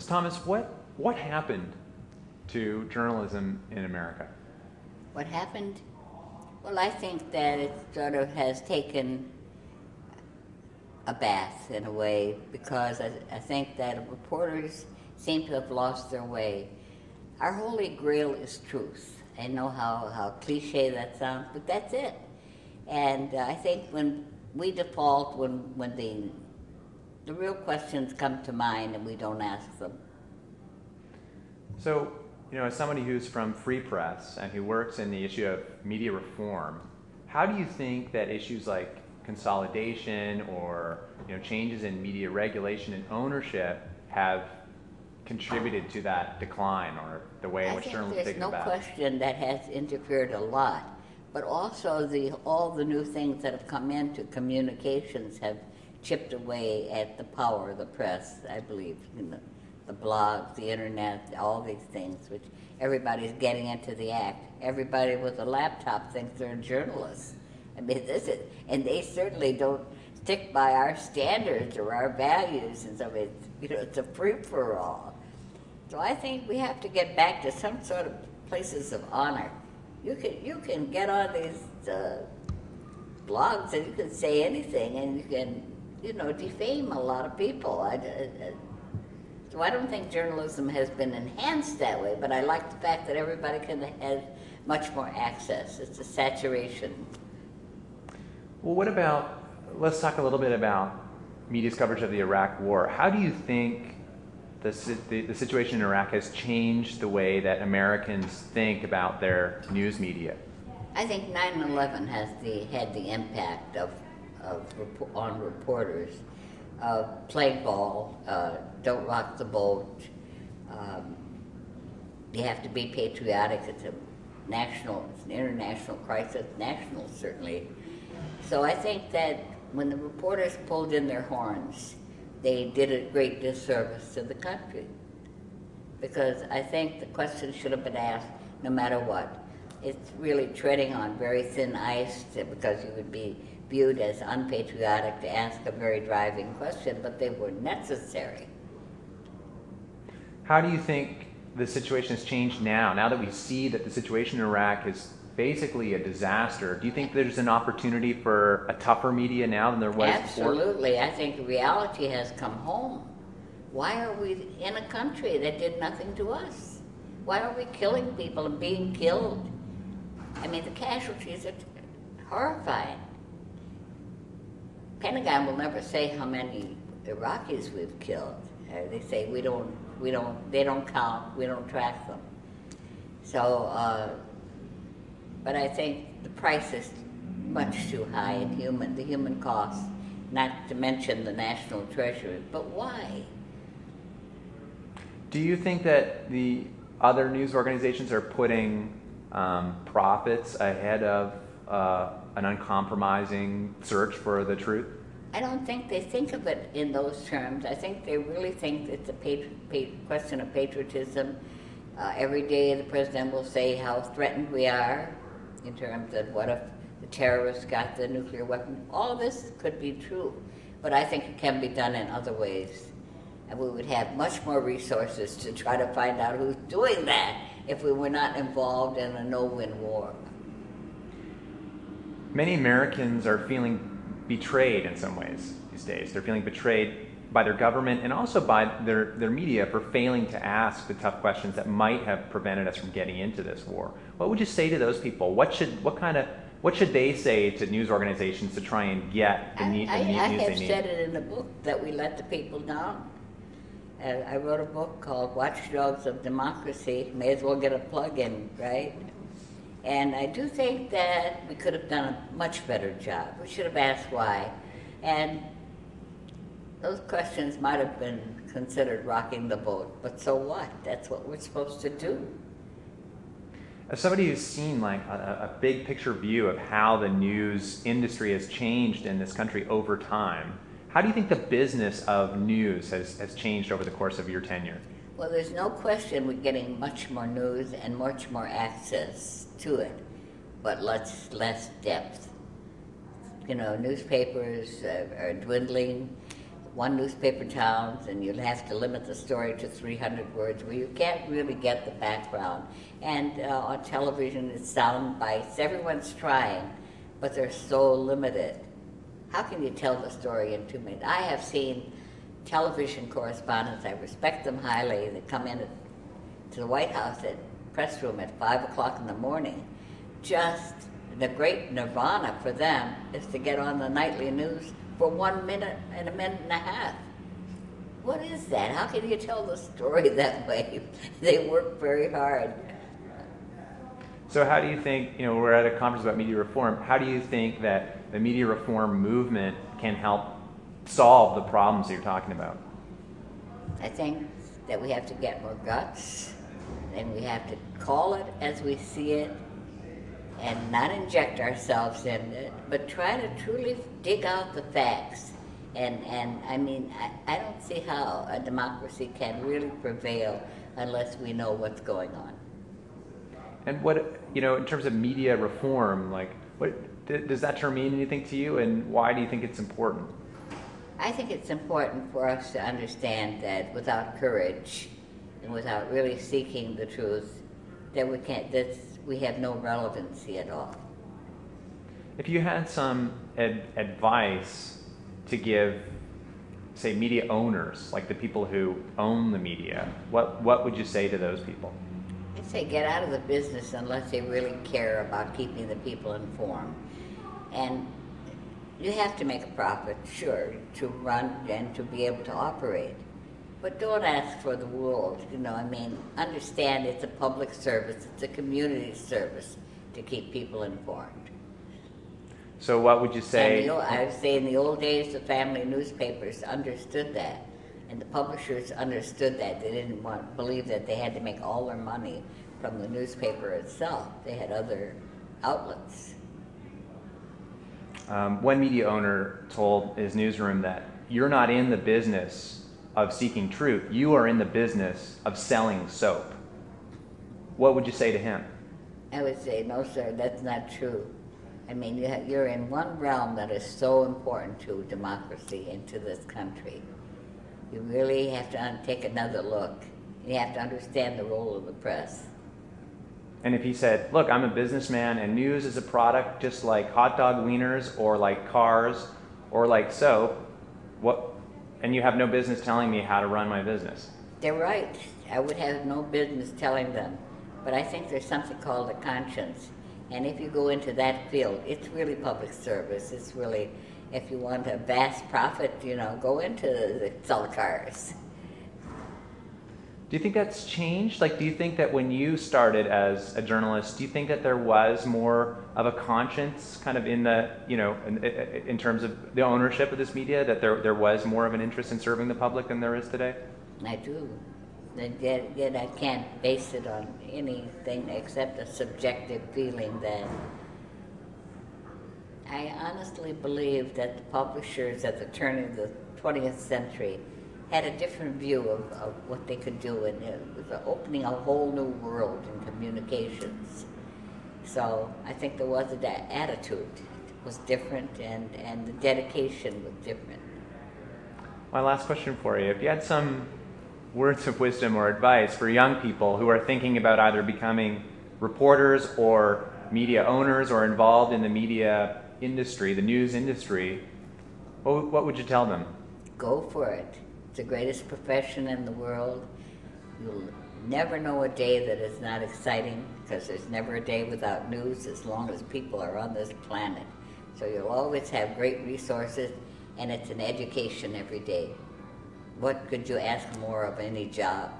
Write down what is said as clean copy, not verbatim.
Ms. Thomas, what happened to journalism in America? What happened? Well, I think that it sort of has taken a bath in a way, because I think that reporters seem to have lost their way. Our holy grail is truth. I know how cliche that sounds, but that's it. And I think when we default, when the real questions come to mind and we don't ask them. So, as somebody who's from Free Press and who works in the issue of media reform, how do you think that issues like consolidation or changes in media regulation and ownership have contributed to that decline or the way in which journalism is taken there's no back? question that has interfered a lot, but also all the new things that have come into communications have chipped away at the power of the press, I believe. The blogs, the internet, all these things, which everybody's getting into the act. Everybody with a laptop thinks they're journalists. I mean, and they certainly don't stick by our standards or our values, and so it's a free-for-all. So I think we have to get back to some sort of places of honor. You can get on these blogs and you can say anything, and you can defame a lot of people. So I don't think journalism has been enhanced that way, but I like the fact that everybody has much more access. It's a saturation. Well, let's talk a little bit about media's coverage of the Iraq War. How do you think the situation in Iraq has changed the way that Americans think about their news media? I think 9/11 had the impact on reporters. Plague ball, don't rock the boat. You have to be patriotic. It's an international crisis, national certainly. So I think that when the reporters pulled in their horns, they did a great disservice to the country. Because I think the question should have been asked no matter what. It's really treading on very thin ice because you would be viewed as unpatriotic to ask a very driving question, but they were necessary. How do you think the situation has changed now that we see that the situation in Iraq is basically a disaster? Do you think there's an opportunity for a tougher media now than there was before? Absolutely. I think reality has come home. Why are we in a country that did nothing to us? Why are we killing people and being killed? I mean, the casualties are horrifying. Pentagon will never say how many Iraqis we've killed. They say they don't count, we don't track them. So, but I think the price is much too high in the human cost, not to mention the national treasury. But why? Do you think that the other news organizations are putting profits ahead of an uncompromising search for the truth? I don't think they think of it in those terms. I think they really think it's a question of patriotism. Every day the president will say how threatened we are in terms of what if the terrorists got the nuclear weapon. All this could be true, but I think it can be done in other ways. And we would have much more resources to try to find out who's doing that if we were not involved in a no-win war. Many Americans are feeling betrayed in some ways these days. They're feeling betrayed by their government and also by their media for failing to ask the tough questions that might have prevented us from getting into this war. What would you say to those people? What should they say to news organizations to try and get the news they need? I have said it in the book that we let the people down. I wrote a book called Watchdogs of Democracy. May as well get a plug in, right? And I do think that we could have done a much better job. We should have asked why. And those questions might have been considered rocking the boat, but so what? That's what we're supposed to do. As somebody who's seen like a big picture view of how the news industry has changed in this country over time, how do you think the business of news has changed over the course of your tenure? Well, there's no question we're getting much more news and much more access to it, but less depth. Newspapers are dwindling. one newspaper towns, and you'll have to limit the story to 300 words, where you can't really get the background. And on television, it's sound bites. Everyone's trying, but they're so limited. How can you tell the story in 2 minutes? I have seen television correspondents, I respect them highly, that come in to the White House at press room at 5 o'clock in the morning. Just the great nirvana for them is to get on the nightly news for 1 minute and a minute and a half. What is that? How can you tell the story that way? They work very hard. So how do you think, we're at a conference about media reform, how do you think that the media reform movement can help solve the problems that you're talking about? I think that we have to get more guts, and we have to call it as we see it, and not inject ourselves in it, but try to truly dig out the facts. And I mean, I don't see how a democracy can really prevail unless we know what's going on. And what, in terms of media reform, what does that term mean anything to you, and why do you think it's important? I think it's important for us to understand that without courage and without really seeking the truth, that we have no relevancy at all. If you had some advice to give, say, media owners, like the people who own the media, what would you say to those people? I'd say get out of the business unless they really care about keeping the people informed. And you have to make a profit, sure, to run and to be able to operate. But don't ask for the world, understand it's a public service, it's a community service to keep people informed. So what would you say? And I would say in the old days, the family newspapers understood that, and the publishers understood that. They didn't believe that they had to make all their money from the newspaper itself. They had other outlets. One media owner told his newsroom that you're not in the business of seeking truth. You are in the business of selling soap. What would you say to him? I would say, no, sir, that's not true. I mean, you're in one realm that is so important to democracy and to this country. You really have to take another look. You have to understand the role of the press. And if he said, look, I'm a businessman and news is a product just like hot dog wieners or like cars or like soap, and you have no business telling me how to run my business. They're right. I would have no business telling them. But I think there's something called a conscience. And if you go into that field, it's really public service. It's really, if you want a vast profit, go into sell cars. Do you think that's changed? Do you think that when you started as a journalist, do you think that there was more of a conscience kind of in the, in terms of the ownership of this media, that there was more of an interest in serving the public than there is today? I do. Yet I can't base it on anything except a subjective feeling that I honestly believe that the publishers at the turn of the 20th century had a different view of what they could do, and it was opening a whole new world in communications. So I think there was that attitude was different, and the dedication was different. My last question for you, if you had some words of wisdom or advice for young people who are thinking about either becoming reporters or media owners or involved in the media industry, the news industry, what would you tell them? Go for it. It's the greatest profession in the world. You'll never know a day that is not exciting, because there's never a day without news as long as people are on this planet. So you'll always have great resources, and it's an education every day. What could you ask more of any job?